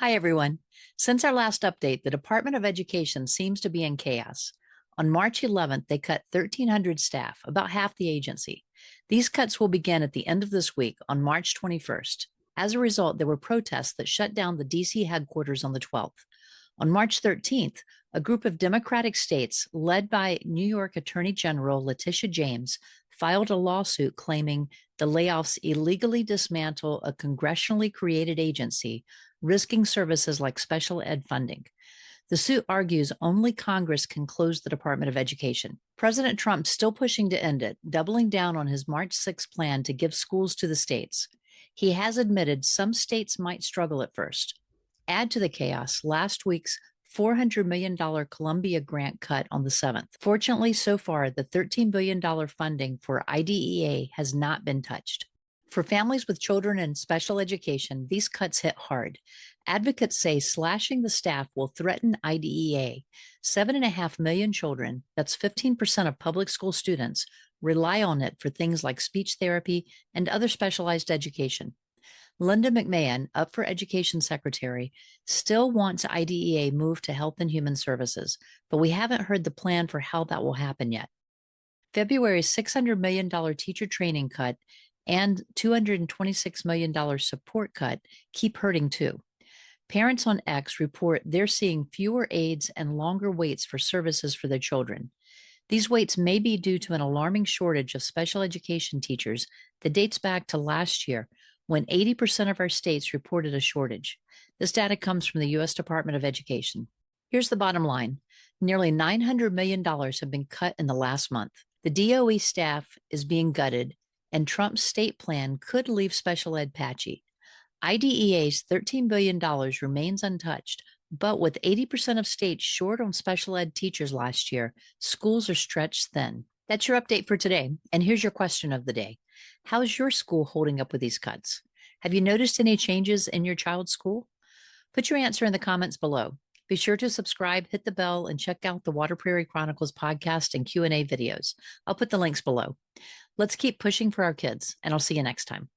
Hi, everyone. Since our last update, the Department of Education seems to be in chaos. On March 11th, they cut 1,300 staff, about half the agency. These cuts will begin at the end of this week on March 21st. As a result, there were protests that shut down the DC headquarters on the 12th. On March 13th, a group of Democratic states, led by New York Attorney General Letitia James, filed a lawsuit claiming the layoffs illegally dismantle a congressionally created agency, risking services like special ed funding. The suit argues only Congress can close the Department of Education. President Trump's still pushing to end it, doubling down on his March 6 plan to give schools to the states. He has admitted some states might struggle at first. Add to the chaos last week's $400 million Columbia grant cut on the 7th. Fortunately, so far, the $13 billion funding for IDEA has not been touched. For families with children in special education, these cuts hit hard. Advocates say slashing the staff will threaten IDEA. 7.5 million children, that's 15% of public school students, rely on it for things like speech therapy and other specialized education. Linda McMahon, up for Education Secretary, still wants IDEA moved to Health and Human Services, but we haven't heard the plan for how that will happen yet. February's $600 million teacher training cut and $226 million support cut keep hurting too. Parents on X report they're seeing fewer aides and longer waits for services for their children. These waits may be due to an alarming shortage of special education teachers that dates back to last year, when 80% of our states reported a shortage. This data comes from the U.S. Department of Education. Here's the bottom line. Nearly $900 million have been cut in the last month. The DOE staff is being gutted, and Trump's state plan could leave special ed patchy. IDEA's $13 billion remains untouched, but with 80% of states short on special ed teachers last year, schools are stretched thin. That's your update for today, and here's your question of the day. How's your school holding up with these cuts? Have you noticed any changes in your child's school? Put your answer in the comments below. Be sure to subscribe, hit the bell, and check out the Water Prairie Chronicles podcast and Q&A videos. I'll put the links below. Let's keep pushing for our kids, and I'll see you next time.